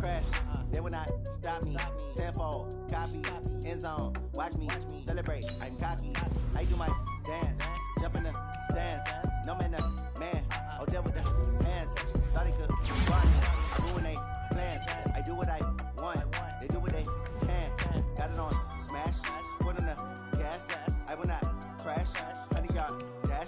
crash, they will not stop me. Tenfold, copy, end zone, watch me celebrate. I'm cocky, I do my dance, jump in the stands. No man, man, oh, there with the hands. Thought he could run me, I ruin they plans. I do what I want, they do what they can. Got it on smash, put on the gas. I will not crash, 100-yard dash,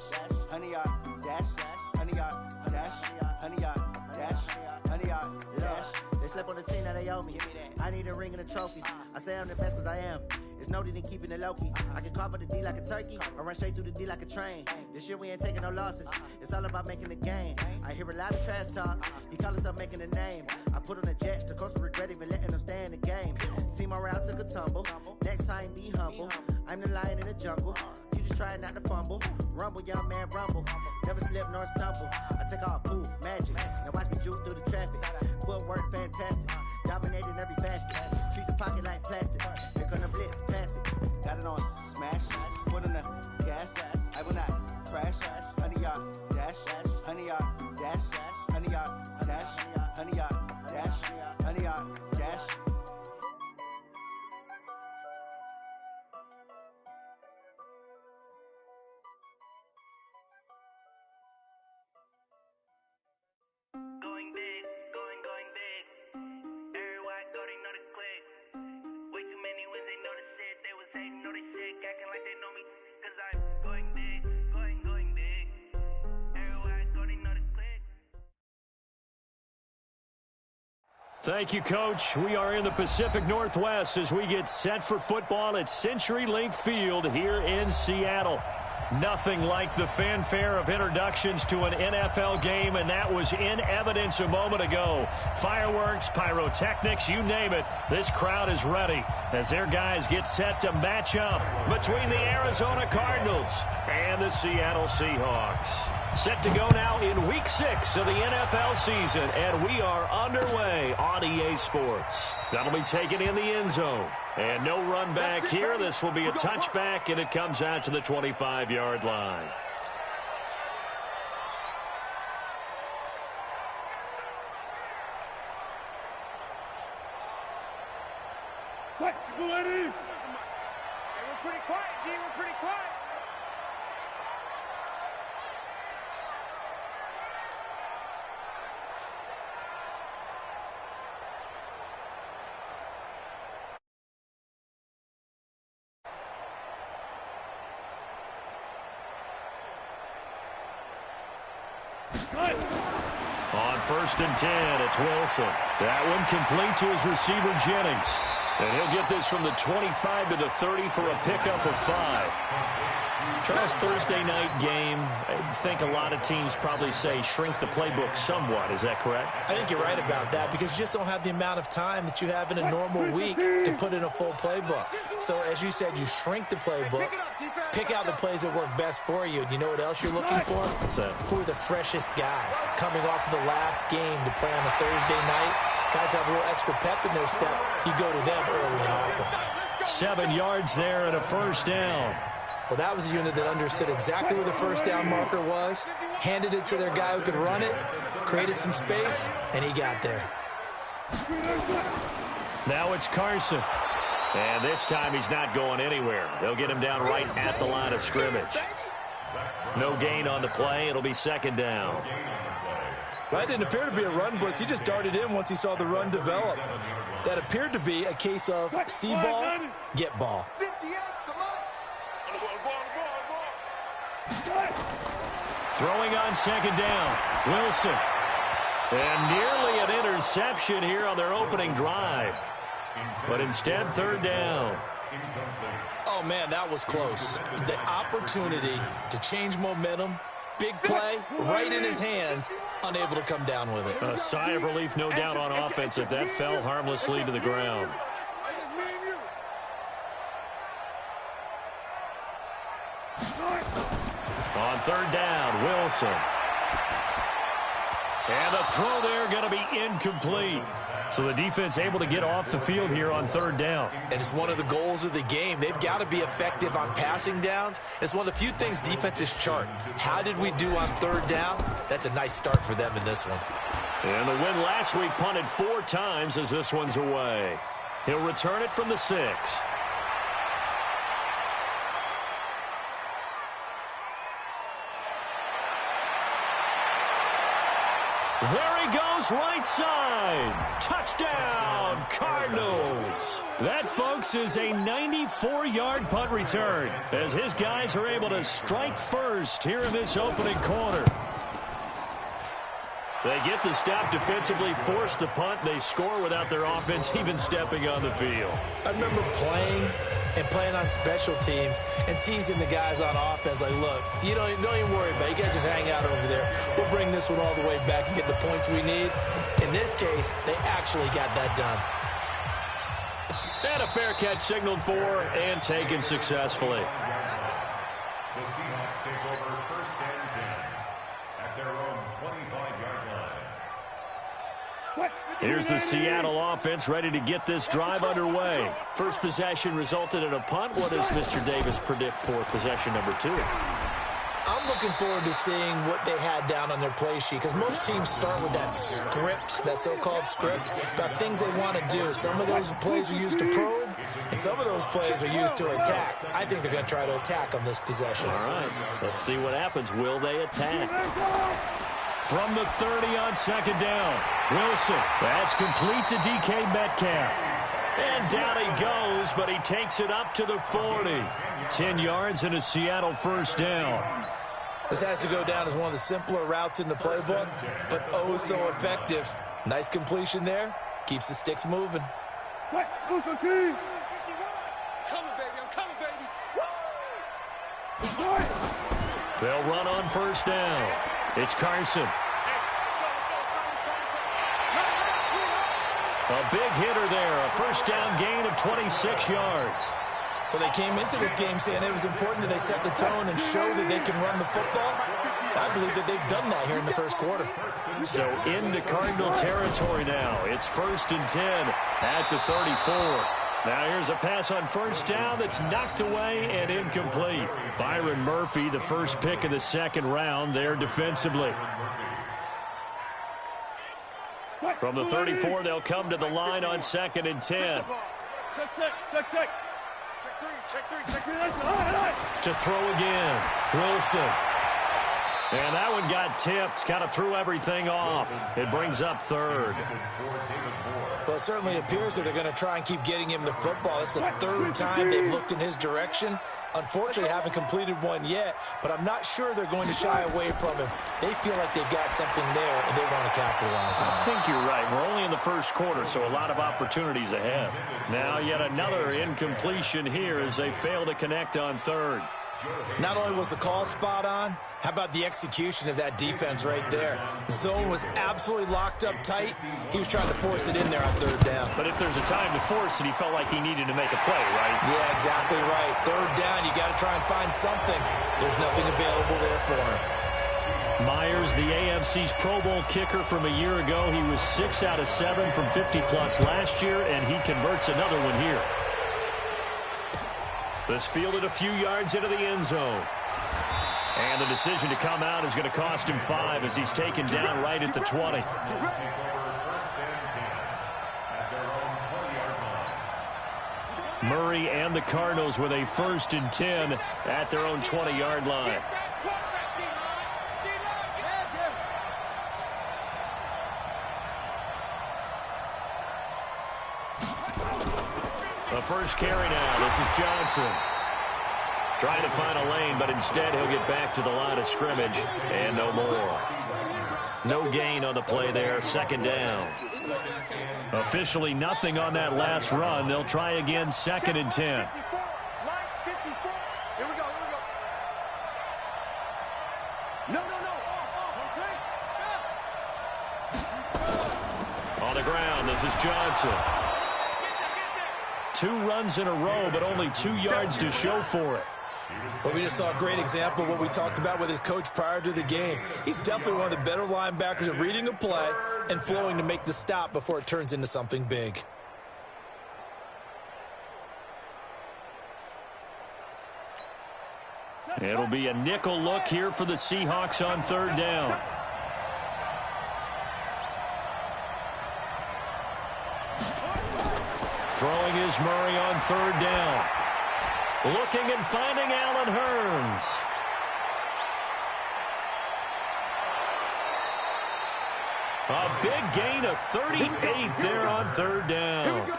100-yard dash, 100-yard dash, 100-yard dash, 100-yard dash. They slept on the team that they owe me. I need a ring and a trophy. I say I'm the best cause I am. It's noted in keeping it low-key. I can carve up the D like a turkey or run straight through the D like a train. This year we ain't taking no losses. It's all about making the game. I hear a lot of trash talk. He call himself making a name. I put on the Jets. The coach will regret even letting them stay in the game. Team morale took a tumble. Next time be humble. I'm the lion in the jungle. You just trying not to fumble. Rumble, young man, rumble. Never slip nor stumble. I take off, poof, magic. Now watch me juke through the traffic. Footwork fantastic. Dominating every facet. Treat the pocket like plastic. Here come the blitz, pass it. Got it on smash. Put on the gas. I will not crash. 100-yard dash. 100-yard dash. 100-yard dash. 100-yard dash. 100-yard dash. Going big, going big. Everywhere I go, they know the click. Way too many wins, they know the shit. They was hating, know they sick, acting like they know me. Cause I'm going big, going big. Everywhere I go, they know the click. Thank you, Coach. We are in the Pacific Northwest as we get set for football at CenturyLink Field here in Seattle. Nothing like the fanfare of introductions to an NFL game, and that was in evidence a moment ago. Fireworks, pyrotechnics, you name it. This crowd is ready as their guys get set to match up between the Arizona Cardinals and the Seattle Seahawks. Set to go now in Week 6 of the NFL season, and we are underway on EA Sports. That'll be taken in the end zone. And no run back here. This will be a touchback, and it comes out to the 25-yard line. Hey, we're pretty quiet, G. We're pretty quiet. On 1st and 10, it's Wilson. That one complete to his receiver, Jennings. And he'll get this from the 25 to the 30 for a pickup of 5. Charles, Thursday night game, I think a lot of teams probably say shrink the playbook somewhat. Is that correct? I think you're right about that because you just don't have the amount of time that you have in a normal week to put in a full playbook. So, as you said, you shrink the playbook, pick out the plays that work best for you. And you know what else you're looking for? What's that? Who are the freshest guys coming off of the last game to play on a Thursday night? Guys have a little extra pep in their step. You go to them early and often. 7 yards there and a first down. Well, that was a unit that understood exactly where the first down marker was, handed it to their guy who could run it, created some space, and he got there. Now it's Carson. And this time he's not going anywhere. They'll get him down right at the line of scrimmage. No gain on the play. It'll be 2nd down. Well, that didn't appear to be a run blitz. He just darted in once he saw the run develop. That appeared to be a case of see ball, get ball. Throwing on 2nd down, Wilson. And nearly an interception here on their opening drive. But instead, 3rd down. Oh, man, that was close. The opportunity to change momentum, big play, right in his hands, unable to come down with it. A sigh of relief, no doubt, on offense if that fell harmlessly to the ground. On 3rd down, Wilson. And the throw there going to be incomplete. So the defense able to get off the field here on 3rd down. And it's one of the goals of the game. They've got to be effective on passing downs. It's one of the few things defenses chart. How did we do on 3rd down? That's a nice start for them in this one. And the win last week punted 4 times as this one's away. He'll return it from the 6. There he goes, right side. Touchdown, Cardinals. That, folks, is a 94-yard punt return as his guys are able to strike first here in this opening quarter. They get the stop defensively, force the punt. They score without their offense even stepping on the field. I remember playing on special teams and teasing the guys on offense like, look, you don't even worry about it. You got to just hang out over there. We'll bring this one all the way back and get the points we need. In this case, they actually got that done. And a fair catch signaled for and taken successfully. The Seahawks take over 1st and 10 at their own 25-yard line. Here's the Seattle offense ready to get this drive underway. First possession resulted in a punt. What does Mr. Davis predict for possession number 2? I'm looking forward to seeing what they had down on their play sheet because most teams start with that script, that so-called script, about things they want to do. Some of those plays are used to probe, and some of those plays are used to attack. I think they're going to try to attack on this possession. All right, let's see what happens. Will they attack? From the 30 on 2nd down, Wilson. That's complete to DK Metcalf. And down he goes, but he takes it up to the 40. 10 yards and a Seattle 1st down. This has to go down as one of the simpler routes in the playbook, but oh so effective. Nice completion there. Keeps the sticks moving. Coming, baby. I'm coming, baby. They'll run on 1st down. It's Carson. A big hitter there. A 1st down gain of 26 yards. Well, they came into this game saying it was important that they set the tone and show that they can run the football. I believe that they've done that here in the 1st quarter. So into Cardinal territory now. It's 1st and 10 at the 34. Now here's a pass on 1st down that's knocked away and incomplete. Byron Murphy, the first pick of the 2nd round there defensively. From the 34, they'll come to the line on 2nd and 10. Check. To throw again, Wilson. And that one got tipped, kind of threw everything off. It brings up 3rd. Well, it certainly appears that they're going to try and keep getting him the football. It's the 3rd time they've looked in his direction. Unfortunately, haven't completed one yet, but I'm not sure they're going to shy away from him. They feel like they've got something there, and they want to capitalize on it. I think you're right. We're only in the 1st quarter, so a lot of opportunities ahead. Now yet another incompletion here as they fail to connect on 3rd. Not only was the call spot on, how about the execution of that defense right there? The zone was absolutely locked up tight. He was trying to force it in there on 3rd down. But if there's a time to force it, he felt like he needed to make a play, right? Yeah, exactly right. 3rd down, you got to try and find something. There's nothing available there for him. Myers, the AFC's Pro Bowl kicker from a year ago. He was 6 out of 7 from 50-plus last year, and he converts another one here. This fielded a few yards into the end zone. And the decision to come out is going to cost him 5 as he's taken down right at the 20. Murray and the Cardinals with a 1st and 10 at their own 20-yard line. The first carry now. This is Johnson. Trying to find a lane, but instead he'll get back to the line of scrimmage and no more. No gain on the play there. 2nd down. Officially nothing on that last run. They'll try again 2nd and 10. Here we go. No. On the ground, this is Johnson. 2 runs in a row, but only 2 yards to show for it. Well, we just saw a great example of what we talked about with his coach prior to the game. He's definitely one of the better linebackers at reading a play and flowing to make the stop before it turns into something big. It'll be a nickel look here for the Seahawks on 3rd down. Throwing is Murray on third down. Looking and finding Allen Hurns. A big gain of 38 there on third down.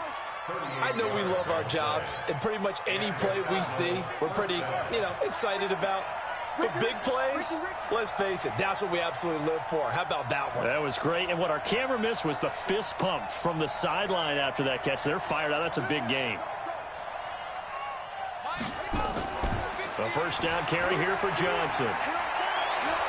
I know we love our jobs, and pretty much any play we see, we're pretty, excited about. But big plays, let's face it, that's what we absolutely live for. How about that one? That was great, and what our camera missed was the fist pump from the sideline after that catch. They're fired out. That's a big gain. A first down carry here for Johnson.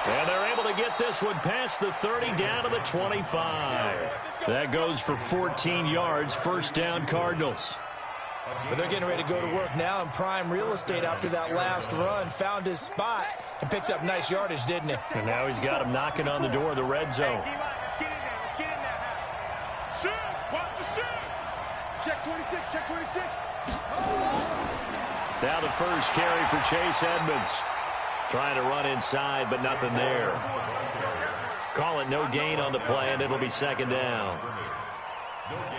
And they're able to get this one past the 30 down to the 25. That goes for 14 yards, first down Cardinals. But they're getting ready to go to work now in prime real estate after that last run. Found his spot and picked up nice yardage, didn't he? And now he's got him knocking on the door of the red zone. Let's get in there. Let's get in there. Shoot! Watch the shoot! Check 26, check 26. Now the first carry for Chase Edmonds. Trying to run inside, but nothing there. Call it no gain on the play, and it'll be second down.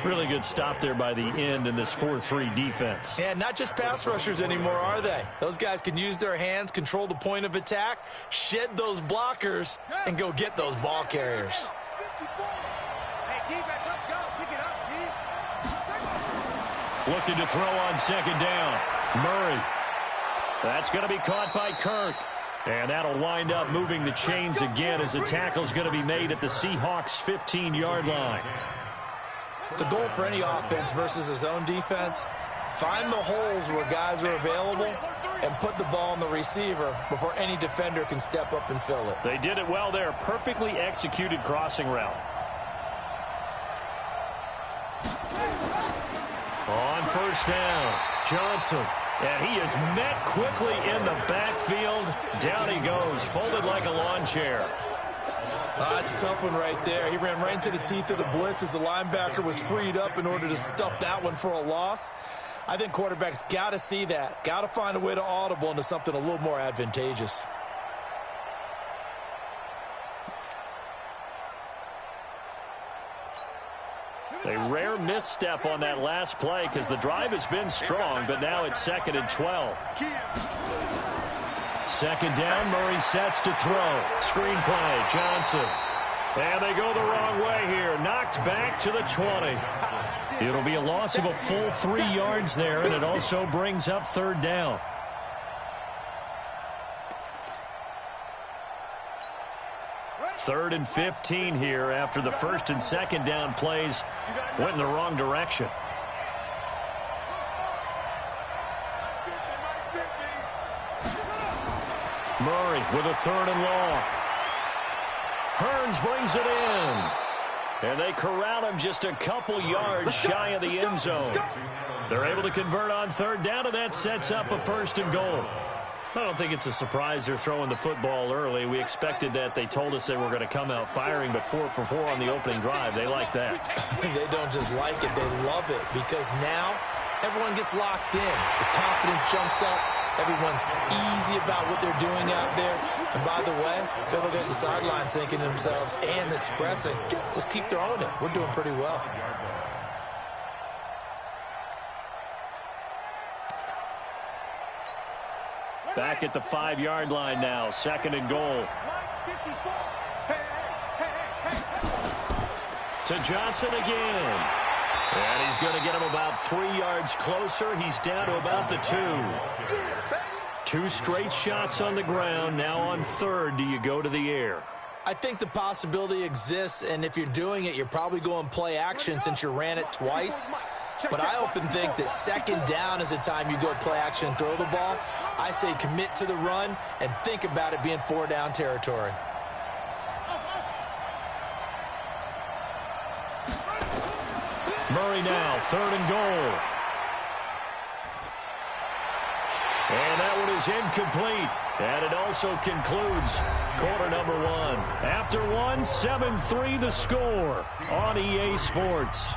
Really good stop there by the end in this 4-3 defense. Yeah, not just pass rushers anymore, are they? Those guys can use their hands, control the point of attack, shed those blockers, and go get those ball carriers. Hey, defense, let's go. Pick it up, D. Looking to throw on second down. Murray. That's going to be caught by Kirk. And that'll wind up moving the chains again as the tackle's going to be made at the Seahawks' 15-yard line. The goal for any offense versus his own defense, find the holes where guys are available and put the ball on the receiver before any defender can step up and fill it. They did it well there. Perfectly executed crossing route. On first down, Johnson. And he is met quickly in the backfield. Down he goes, folded like a lawn chair. That's a tough one right there. He ran right into the teeth of the blitz as the linebacker was freed up in order to stuff that one for a loss. I think quarterbacks got to see that. Got to find a way to audible into something a little more advantageous. A rare misstep on that last play because the drive has been strong, but now it's 2nd and 12. Second down, Murray sets to throw. Screen play, Johnson. And they go the wrong way here. Knocked back to the 20. It'll be a loss of a full 3 yards there, and it also brings up third down. Third and 15 here after the first and second down plays went in the wrong direction. Murray with a third and long. Hurns brings it in. And they corral him just a couple yards shy of the end zone. They're able to convert on third down, and that sets up a first and goal. I don't think it's a surprise they're throwing the football early. We expected that. They told us they were going to come out firing, but 4 for 4 on the opening drive. They like that. They don't just like it, they love it, because now everyone gets locked in. The confidence jumps up. Everyone's easy about what they're doing out there. And by the way, they're looking at the sideline thinking to themselves and expressing, let's keep throwing it. We're doing pretty well. Back at the 5-yard line now, 2nd and goal. To Johnson again. And he's going to get him about 3 yards closer. He's down to about the 2. 2 straight shots on the ground. Now on third, do you go to the air? I think the possibility exists, and if you're doing it, you're probably going play action since you ran it twice. But I often think that second down is the time you go play action and throw the ball. I say commit to the run and think about it being 4 down territory. Murray now, 3rd and goal. And that one is incomplete. And it also concludes quarter number 1. After 1, 7-3 the score on EA Sports.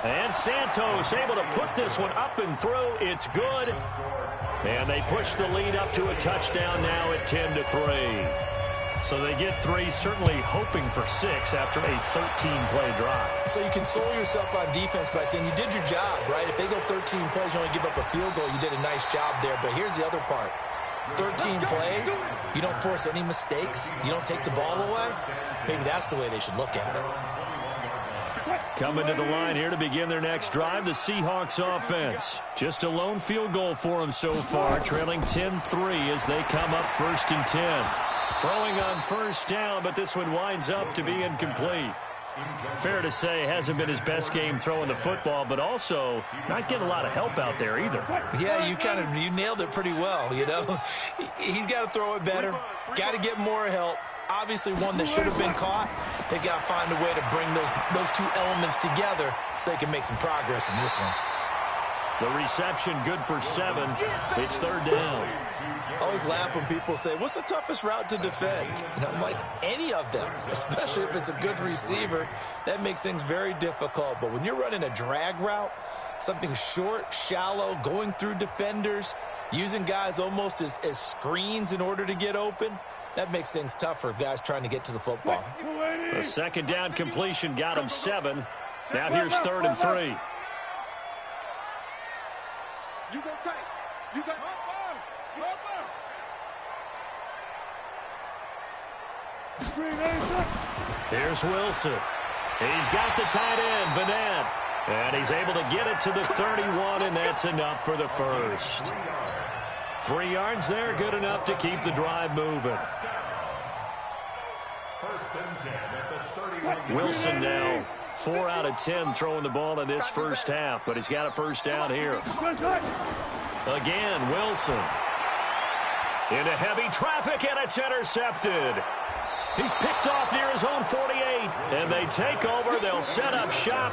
And Santos able to put this one up and through. It's good. And they push the lead up to a touchdown now at 10-3. So they get 3, certainly hoping for 6 after a 13-play drive. So you console yourself on defense by saying you did your job, right? If they go 13 plays, you only give up a field goal, you did a nice job there. But here's the other part. 13 plays, you don't force any mistakes, you don't take the ball away. Maybe that's the way they should look at it. Coming to the line here to begin their next drive, the Seahawks offense. Just a lone field goal for them so far, trailing 10-3 as they come up 1st and 10. Throwing on 1st down, but this one winds up to be incomplete. Fair to say, hasn't been his best game throwing the football, but also not getting a lot of help out there either. Yeah, you nailed it pretty well, you know. He's got to throw it better, got to get more help. Obviously one that should have been caught. They've got to find a way to bring those two elements together so they can make some progress in this one. The reception good for 7. It's 3rd down. I always laugh when people say, what's the toughest route to defend? And I'm like, any of them, especially if it's a good receiver. That makes things very difficult. But when you're running a drag route, something short, shallow, going through defenders, using guys almost as screens in order to get open, that makes things tough for guys trying to get to the football. The 2nd down completion got him 7. Now here's 3rd and 3. You go tight. You got Here's Wilson. He's got the tight end, Vanette. And he's able to get it to the 31, and that's enough for the first. 3 yards there, good enough to keep the drive moving. Wilson now 4 out of 10 throwing the ball in this first half, but he's got a 1st down here. Again, Wilson. Into heavy traffic, and it's intercepted. He's picked off near his own 48, and they take over. They'll set up shop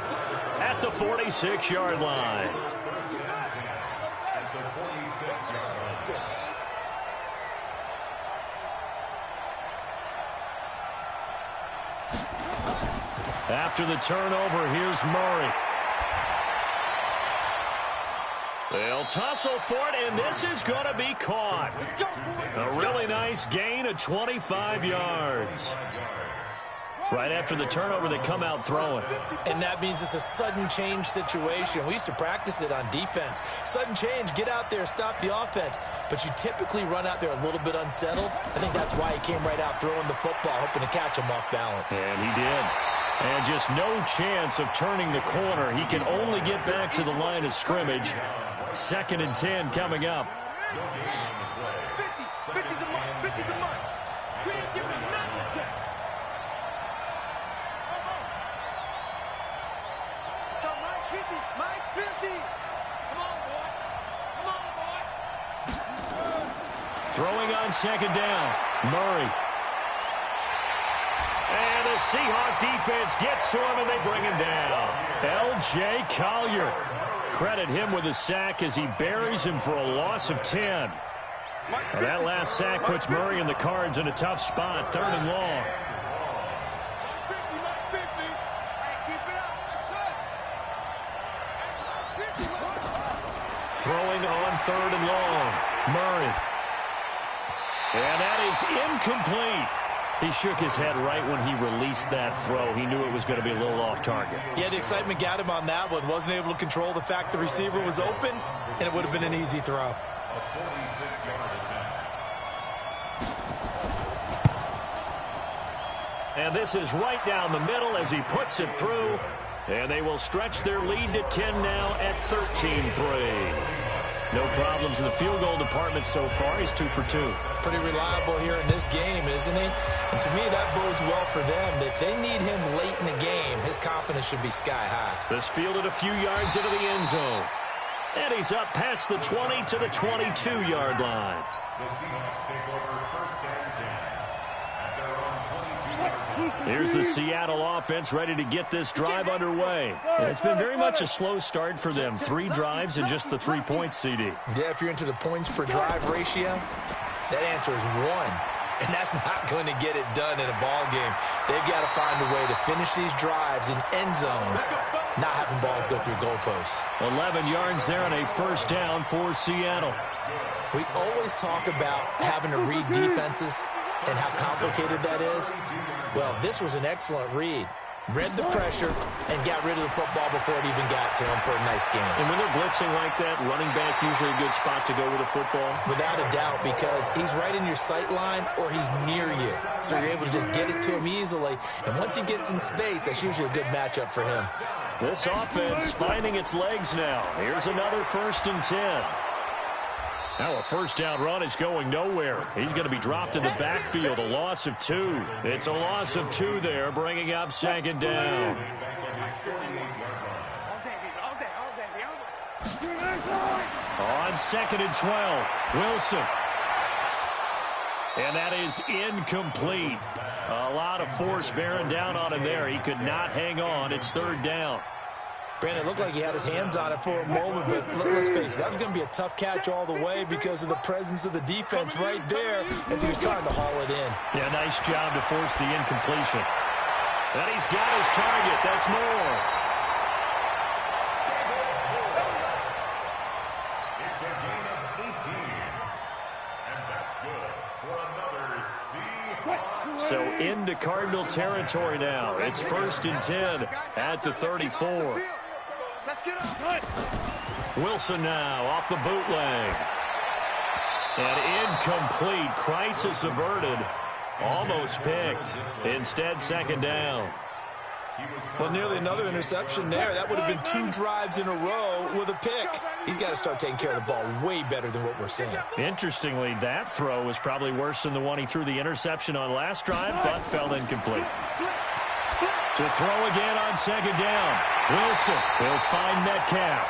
at the 46-yard line. After the turnover, here's Murray. They'll tussle for it, and this is going to be caught. A really nice gain of 25 yards. Right after the turnover, they come out throwing. And that means it's a sudden change situation. We used to practice it on defense. Sudden change, get out there, stop the offense. But you typically run out there a little bit unsettled. I think that's why he came right out throwing the football, hoping to catch him off balance. And he did. And just no chance of turning the corner. He can only get back to the line of scrimmage. 2nd and 10 coming up. 50 the mark. 50 the mark. We ain't giving him nothing. Let's go, Mike 50. Mike 50. Come on, boy. Come on, boy. Throwing on 2nd down. Murray. And the Seahawk defense gets to him, and they bring him down. L.J. Collier. Credit him with a sack as he buries him for a loss of 10. Now that last sack puts Murray and the Cards in a tough spot, 3rd and long. Throwing on 3rd and long. Murray. And that is incomplete. He shook his head right when he released that throw. He knew it was going to be a little off target. Yeah, the excitement got him on that one. Wasn't able to control the fact the receiver was open, and it would have been an easy throw. And this is right down the middle as he puts it through. And they will stretch their lead to 10 now at 13-3. No problems in the field goal department so far. He's 2 for 2. Pretty reliable here in this game, isn't he? And to me, that bodes well for them. If they need him late in the game, his confidence should be sky high. This fielded a few yards into the end zone. And he's up past the 20 to the 22-yard line. The Seahawks take over 1st and 10 at their own 22-yard line. Here's the Seattle offense ready to get this drive underway. And it's been very much a slow start for them. 3 drives and just the 3 points, CD. Yeah, if you're into the points per drive ratio, that answer is 1. And that's not going to get it done in a ball game. They've got to find a way to finish these drives in end zones, not having balls go through goalposts. 11 yards there and a 1st down for Seattle. We always talk about having to read defenses. and how complicated that is? Well, this was an excellent read. Read the pressure and got rid of the football before it even got to him for a nice game. And when they're blitzing like that, running back usually a good spot to go with the football? Without a doubt, because he's right in your sight line or he's near you. So you're able to just get it to him easily. And once he gets in space, that's usually a good matchup for him. This offense finding its legs now. Here's another 1st and 10. Now a first down run is going nowhere. He's going to be dropped in the backfield, a loss of 2. It's a loss of 2 there, bringing up 2nd down. On 2nd and 12, Wilson. And that is incomplete. A lot of force bearing down on him there. He could not hang on. It's 3rd down. Brandon, it looked like he had his hands on it for a moment, but let's face it, that was going to be a tough catch all the way because of the presence of the defense right there as he was trying to haul it in. Yeah, nice job to force the incompletion. And he's got his target. That's more. It's a gain of 18. And that's good for another Seahawks. So into Cardinal territory now. It's 1st and 10 at the 34. Let's get up. Wilson now off the bootleg. And incomplete. Crisis averted. Almost picked. Instead, 2nd down. Well, nearly another interception there. That would have been 2 drives in a row with a pick. He's got to start taking care of the ball way better than what we're seeing. Interestingly, that throw was probably worse than the one he threw the interception on last drive, but fell incomplete. To throw again on 2nd down. Wilson will find Metcalf.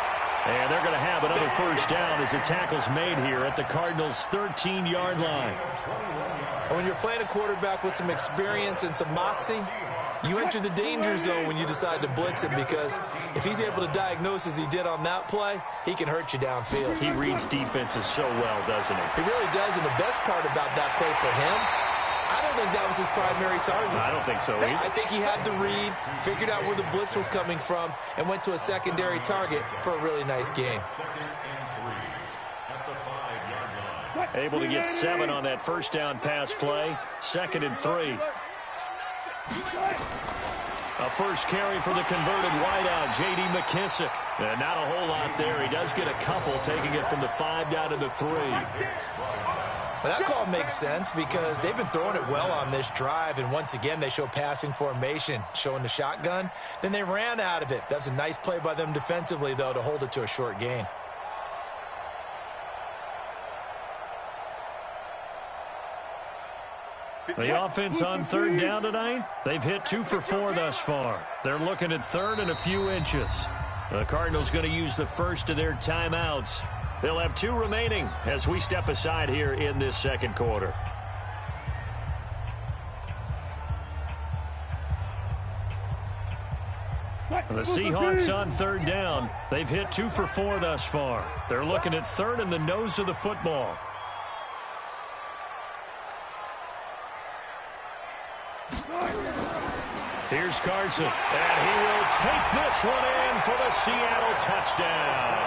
And they're going to have another first down as the tackle's made here at the Cardinals' 13-yard line. When you're playing a quarterback with some experience and some moxie, you enter the danger zone when you decide to blitz him because if he's able to diagnose as he did on that play, he can hurt you downfield. He reads defenses so well, doesn't he? He really does, and the best part about that play for him, I don't think that was his primary target. I don't think so either. I think he had the read, figured out where the blitz was coming from, and went to a secondary target for a really nice game. 2nd and 3 at the 5-yard line. Able to get 7 on that first down pass play. 2nd and 3. A first carry for the converted wideout, J.D. McKissick. And not a whole lot there. He does get a couple, taking it from the 5 down to the 3. Well, that call makes sense because they've been throwing it well on this drive, and once again they show passing formation, showing the shotgun. Then they ran out of it. That's a nice play by them defensively, though, to hold it to a short gain. The offense on 3rd down tonight, they've hit 2 for 4 thus far. They're looking at 3rd and a few inches. The Cardinals going to use the first of their timeouts. They'll have 2 remaining as we step aside here in this 2nd quarter. The Seahawks on 3rd down. They've hit 2 for 4 thus far. They're looking at 3rd and the nose of the football. Here's Carson, and he will take this one in for the Seattle touchdown.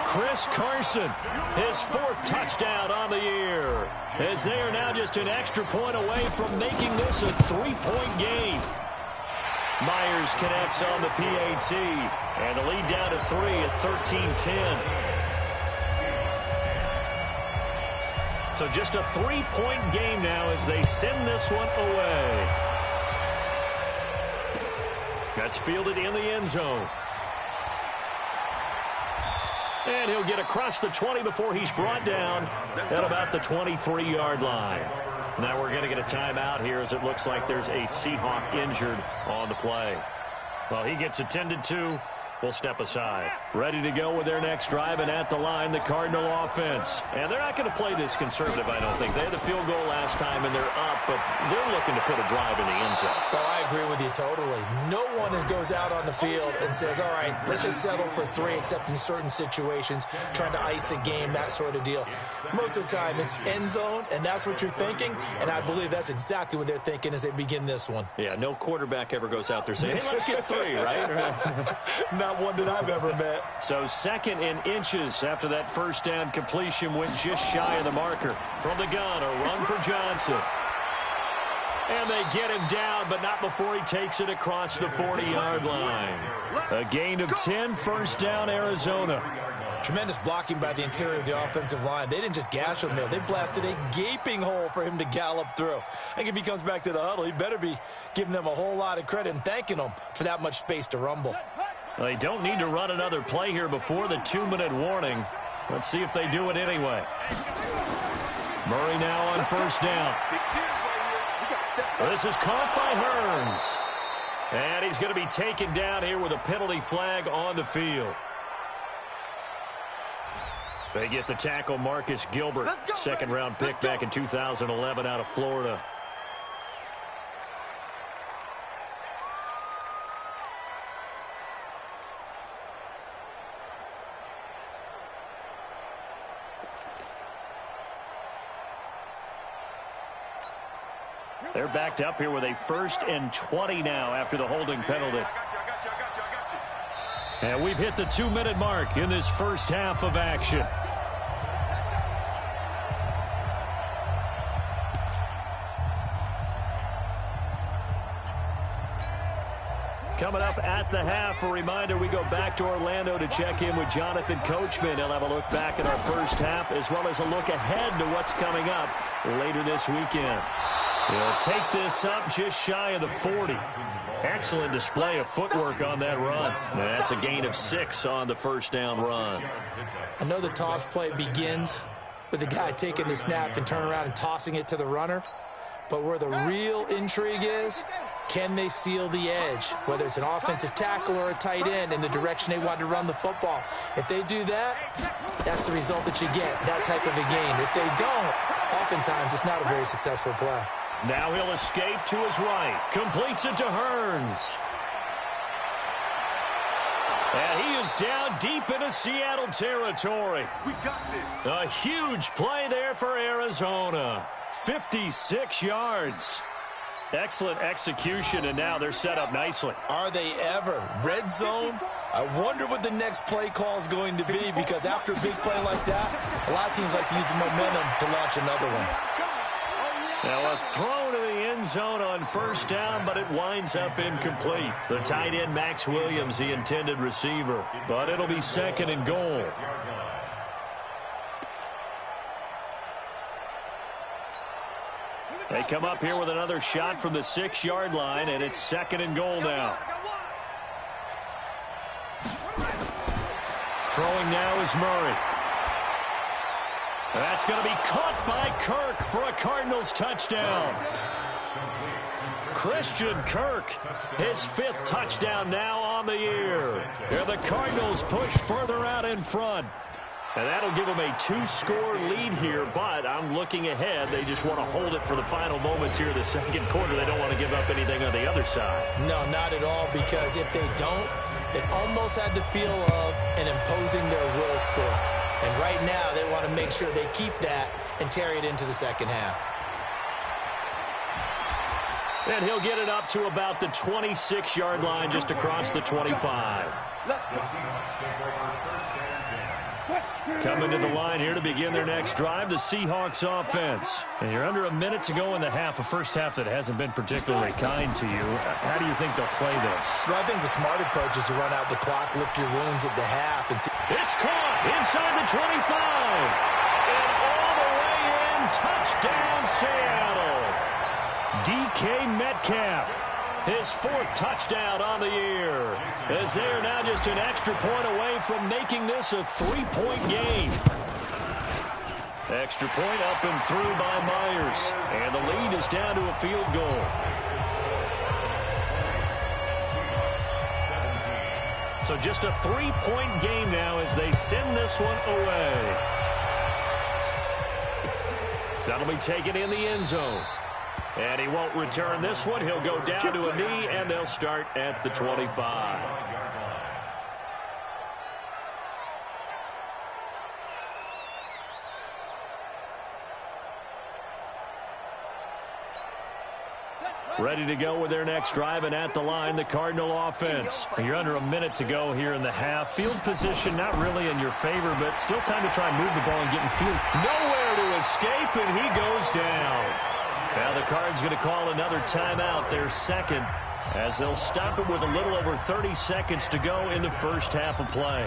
Chris Carson, his 4th touchdown on the year, as they are now just an extra point away from making this a 3-point game. Myers connects on the PAT, and the lead down to 3 at 13-10. So just a 3-point game now as they send this one away. That's fielded in the end zone. And he'll get across the 20 before he's brought down at about the 23-yard line. Now we're going to get a timeout here as it looks like there's a Seahawk injured on the play. Well, he gets attended to. We'll step aside. Ready to go with their next drive, and at the line, the Cardinal offense. And they're not going to play this conservative, I don't think. They had the field goal last time, and they're up, but they're looking to put a drive in the end zone. Oh, I agree with you totally. No one goes out on the field and says, all right, let's just settle for 3, except in certain situations, trying to ice a game, that sort of deal. Most of the time, it's end zone, and that's what you're thinking, and I believe that's exactly what they're thinking as they begin this one. Yeah, no quarterback ever goes out there saying, hey, let's get 3, right? No, not one that I've ever met. So 2nd in inches after that first down completion went just shy of the marker. From the gun, a run for Johnson. And they get him down, but not before he takes it across the 40-yard line. A gain of 10, first down, Arizona. Tremendous blocking by the interior of the offensive line. They didn't just gash him there. They blasted a gaping hole for him to gallop through. I think if he comes back to the huddle, he better be giving them a whole lot of credit and thanking them for that much space to rumble. Well, they don't need to run another play here before the 2-minute warning. Let's see if they do it anyway. Murray now on first down. This is caught by Hearns. And he's going to be taken down here with a penalty flag on the field. They get the tackle, Marcus Gilbert, second-round pick back in 2011 out of Florida. They're backed up here with a 1st and 20 now after the holding penalty. And we've hit the 2-minute mark in this first half of action. Coming up at the half, a reminder, we go back to Orlando to check in with Jonathan Coachman. He'll have a look back at our first half as well as a look ahead to what's coming up later this weekend. He'll take this up just shy of the 40. Excellent display of footwork on that run. That's a gain of 6 on the first down run. I know the toss play begins with the guy taking the snap and turning around and tossing it to the runner. But where the real intrigue is, can they seal the edge, whether it's an offensive tackle or a tight end, in the direction they want to run the football? If they do that, that's the result that you get, that type of a gain. If they don't, oftentimes it's not a very successful play. Now he'll escape to his right. Completes it to Hearns. And he is down deep into Seattle territory. We got this. A huge play there for Arizona. 56 yards. Excellent execution, and now they're set up nicely. Are they ever? Red zone? I wonder what the next play call is going to be, because after a big play like that, a lot of teams like to use the momentum to launch another one. Now a throw to the end zone on first down, but it winds up incomplete. The tight end, Max Williams, the intended receiver. But it'll be 2nd and goal. They come up here with another shot from the 6-yard line, and it's 2nd and goal now. Throwing now is Murray. That's going to be caught by Kirk for a Cardinals touchdown. Christian Kirk, his 5th touchdown now on the year. And the Cardinals push further out in front. And that'll give them a 2-score lead here, but I'm looking ahead. They just want to hold it for the final moments here in the second quarter. They don't want to give up anything on the other side. No, not at all, because if they don't, it almost had the feel of an imposing their will score. And right now, they want to make sure they keep that and carry it into the second half. And he'll get it up to about the 26-yard line, just across the 25. Coming to the line here to begin their next drive, the Seahawks offense. And you're under a minute to go in the half, a first half that hasn't been particularly kind to you. How do you think they'll play this? Well, I think the smart approach is to run out the clock, lick your wounds at the half. And see. It's caught inside the 25. And all the way in, touchdown Seattle. DK Metcalf, his 4th touchdown on the year, as they are now just an extra point away from making this a 3-point game. Extra point up and through by Myers, and the lead is down to a field goal. So just a 3-point game now as they send this one away. That'll be taken in the end zone. And he won't return this one. He'll go down to a knee, and they'll start at the 25. Ready to go with their next drive, and at the line, the Cardinal offense. You're under a minute to go here in the half. Field position not really in your favor, but still time to try and move the ball and get in field. Nowhere to escape, and he goes down. Now the Cards going to call another timeout, their second, as they'll stop it with a little over 30 seconds to go in the first half of play.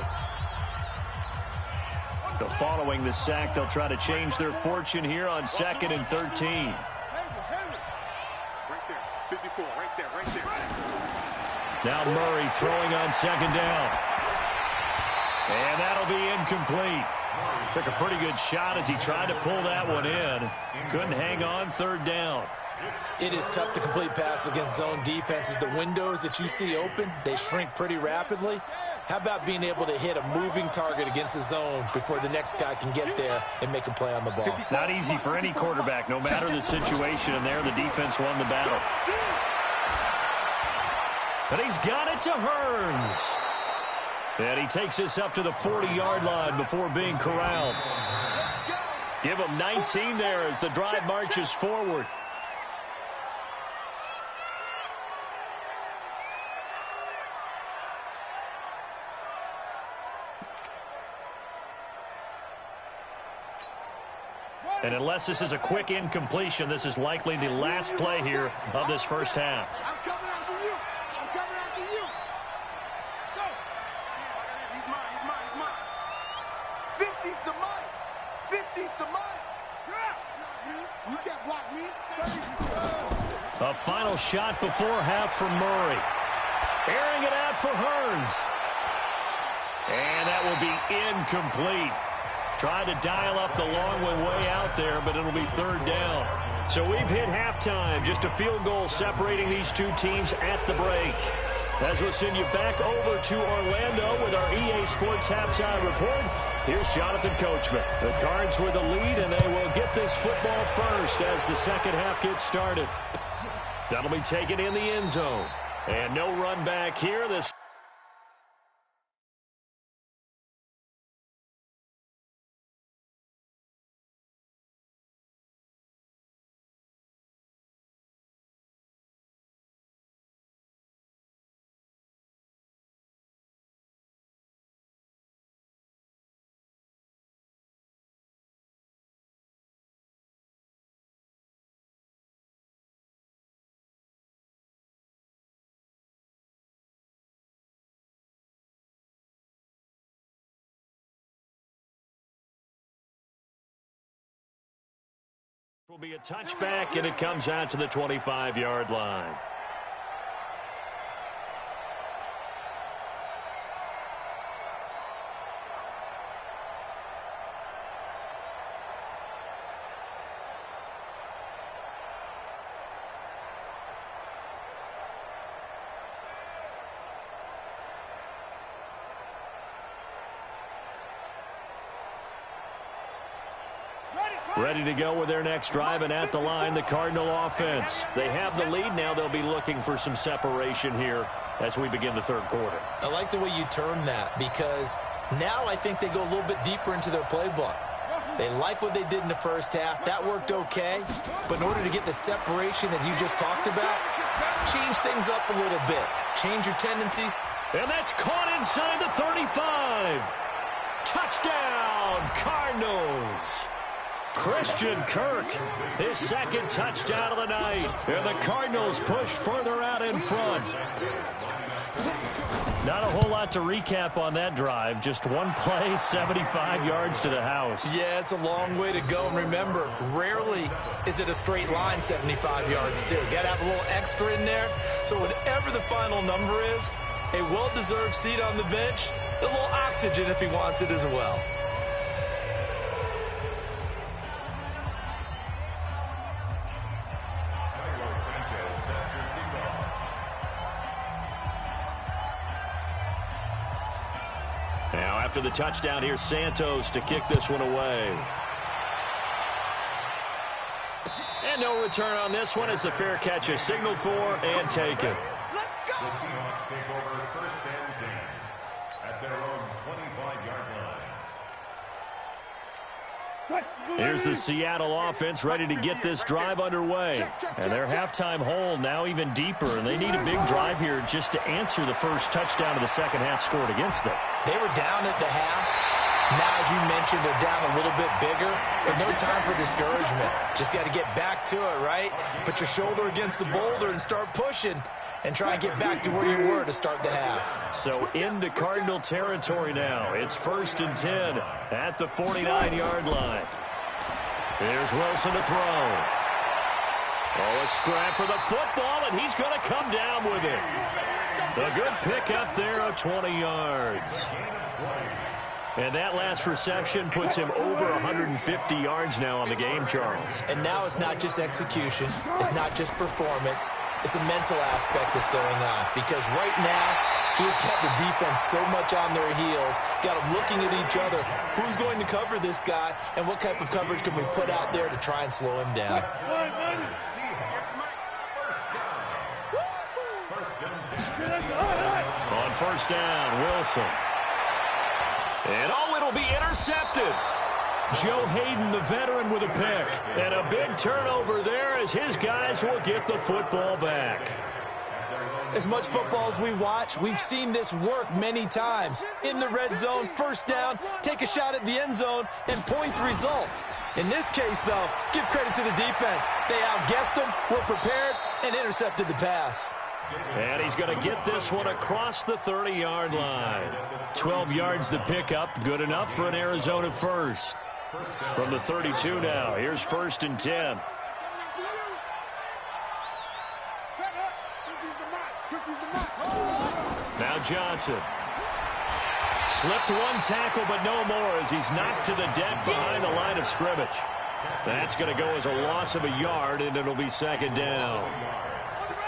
So following the sack, they'll try to change their fortune here on 2nd and 13. Now Murray throwing on 2nd down. And that'll be incomplete. Took a pretty good shot as he tried to pull that one in. Couldn't hang on 3rd down. It is tough to complete passes against zone defenses. The windows that you see open, they shrink pretty rapidly. How about being able to hit a moving target against a zone before the next guy can get there and make a play on the ball? Not easy for any quarterback, no matter the situation. And there, the defense won the battle. But he's got it to Hearns. And he takes this up to the 40-yard line before being corralled. Give him 19 there as the drive marches forward. And unless this is a quick incompletion, this is likely the last play here of this first half. I'm coming after you. I'm coming after you. Go. He's mine. He's mine. He's mine. 50's the mine. 50's the mine. You can't block me. 30's A final shot before half from Murray. Airing it out for Hearns. And that will be incomplete. Tried to dial up the long one way out there, but it'll be 3rd down. So we've hit halftime. Just a field goal separating these two teams at the break. As we'll send you back over to Orlando with our EA Sports Halftime Report, here's Jonathan Coachman. The Cards with the lead, and they will get this football first as the second half gets started. That'll be taken in the end zone. And no run back here. This will be a touchback, and it comes out to the 25-yard line. Ready to go with their next drive, and at the line, the Cardinal offense. They have the lead. Now they'll be looking for some separation here as we begin the third quarter. I like the way you term that, because now I think they go a little bit deeper into their playbook. They like what they did in the first half. That worked okay. But in order to get the separation that you just talked about, change things up a little bit. Change your tendencies. And that's caught inside the 35. Touchdown, Cardinals. Christian Kirk, his second touchdown of the night. And the Cardinals push further out in front. Not a whole lot to recap on that drive. Just one play, 75 yards to the house. Yeah, it's a long way to go. And remember, rarely is it a straight line 75 yards, too. Got to have a little extra in there. So whatever the final number is, a well-deserved seat on the bench, a little oxygen if he wants it as well. Now, after the touchdown, here's Santos to kick this one away. And no return on this one as the fair catch is signaled for and taken. The Seahawks take over 1st and 10 at their own 25-yard line. Here's the Seattle offense ready to get this drive underway. And their halftime hole now even deeper, and they need a big drive here just to answer the first touchdown of the second half scored against them. They were down at the half. Now, as you mentioned, they're down a little bit bigger, but no time for discouragement. Just got to get back to it, right? Put your shoulder against the boulder and start pushing and try and get back to where you were to start the half. So into Cardinal territory now. It's 1st and 10 at the 49-yard line. Here's Wilson to throw. Oh, a scrap for the football, and he's going to come down with it. A good pick up there of 20 yards. And that last reception puts him over 150 yards now on the game, Charles. And now it's not just execution. It's not just performance. It's a mental aspect that's going on. Because right now, he's got the defense so much on their heels, got them looking at each other. Who's going to cover this guy, and what type of coverage can we put out there to try and slow him down? On 1st down, Wilson. And oh, it'll be intercepted. Joe Hayden, the veteran, with a pick. And a big turnover there as his guys will get the football back. As much football as we watch, we've seen this work many times. In the red zone, 1st down, take a shot at the end zone, and points result. In this case, though, give credit to the defense. They outguessed them, were prepared, and intercepted the pass. And he's going to get this one across the 30-yard line. 12 yards to pick up, good enough for an Arizona first. From the 32 now, here's 1st and 10. Now Johnson. Slipped one tackle, but no more as he's knocked to the deck behind the line of scrimmage. That's going to go as a loss of a yard, and it'll be 2nd down.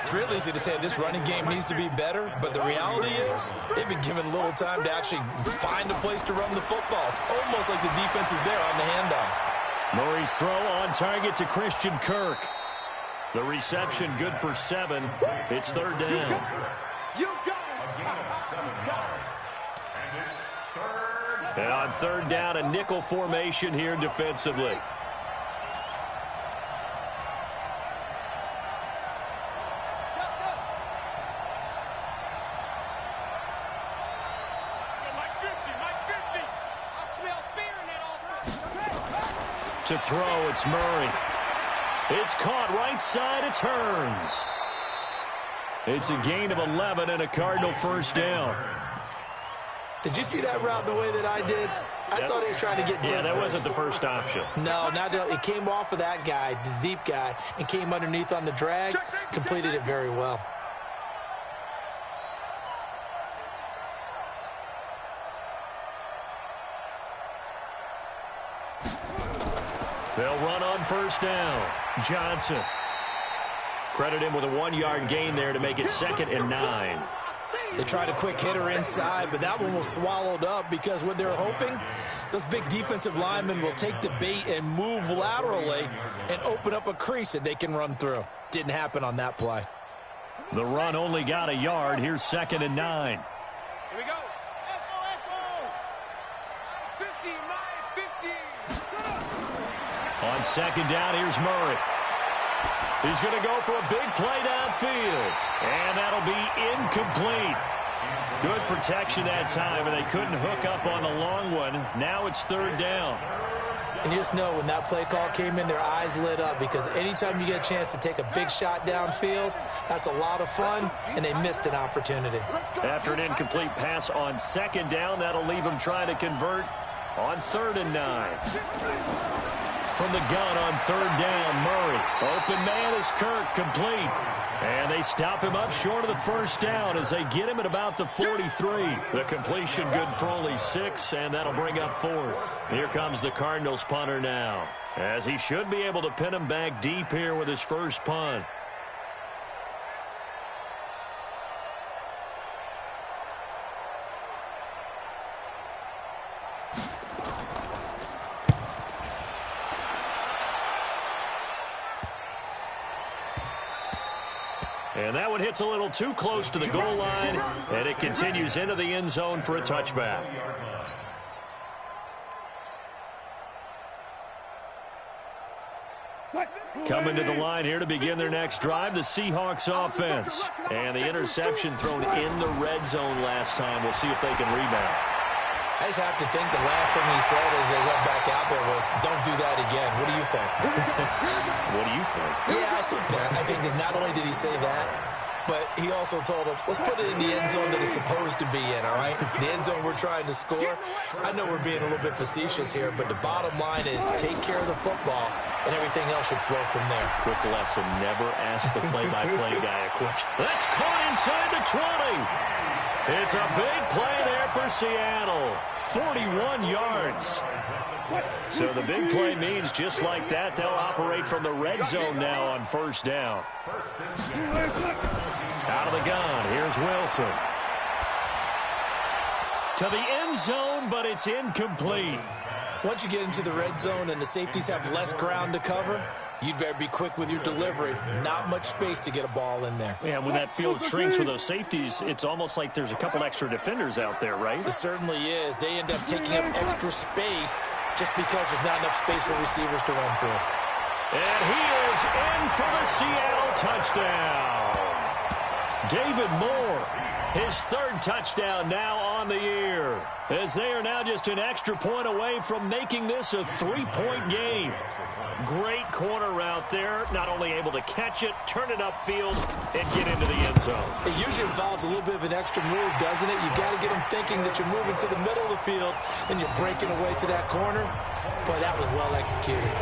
It's real easy to say this running game needs to be better, but the reality is they've been given little time to actually find a place to run the football. It's almost like the defense is there on the handoff. Murray's throw on target to Christian Kirk. The reception good for 7. It's 3rd down. And on 3rd down, a nickel formation here defensively. To throw, it's Murray. It's caught right side, it's Hearns. It's a gain of 11 and a Cardinal 1st down. Did you see that route the way that I did? I thought he was trying to get deep. Yeah, that wasn't the first option. No, not that. It came off of that guy, the deep guy, and came underneath on the drag. Completed it very well. They'll run on 1st down. Johnson. Credit him with a 1-yard gain there to make it 2nd and 9. They tried a quick hitter inside, but that one was swallowed up because what they're hoping, those big defensive linemen will take the bait and move laterally and open up a crease that they can run through. Didn't happen on that play. The run only got a yard. Here's 2nd and 9. Here we go. Echo. 50. On 2nd down, here's Murray. He's going to go for a big play downfield. And that'll be incomplete. Good protection that time, and they couldn't hook up on the long one. Now it's 3rd down. And you just know when that play call came in, their eyes lit up because anytime you get a chance to take a big shot downfield, that's a lot of fun, and they missed an opportunity. After an incomplete pass on 2nd down, that'll leave them trying to convert on 3rd and 9. From the gun on 3rd down, Murray. Open man is Kirk, complete. And they stop him up short of the 1st down as they get him at about the 43. The completion good for only 6, and that'll bring up 4th. Here comes the Cardinals punter now, as he should be able to pin him back deep here with his first punt. And that one hits a little too close to the goal line, and it continues into the end zone for a touchback. Coming to the line here to begin their next drive, the Seahawks offense. And the interception thrown in the red zone last time. We'll see if they can rebound. I just have to think the last thing he said as they went back out there was, don't do that again. What do you think? What do you think? Yeah, I think that. I think that not only did he say that, but he also told him, let's put it in the end zone that it's supposed to be in, all right? The end zone we're trying to score. I know we're being a little bit facetious here, but the bottom line is take care of the football, and everything else should flow from there. Quick lesson, never ask the play-by-play guy a question. That's caught inside the 20. It's a big play there for Seattle. 41 yards. So the big play means just like that, they'll operate from the red zone now on first down. Out of the gun, here's Wilson. To the end zone, but it's incomplete. Once you get into the red zone and the safeties have less ground to cover, you'd better be quick with your delivery. Not much space to get a ball in there. Yeah, when that field shrinks with those safeties, it's almost like there's a couple extra defenders out there, right? It certainly is. They end up taking up extra space just because there's not enough space for receivers to run through. And he is in for the Seattle touchdown. David Moore, his third touchdown now on the year, as they are now just an extra point away from making this a three-point game. Great corner route there, not only able to catch it, turn it upfield, and get into the end zone. It usually involves a little bit of an extra move, doesn't it? You've got to get them thinking that you're moving to the middle of the field, and you're breaking away to that corner. Boy, that was well executed.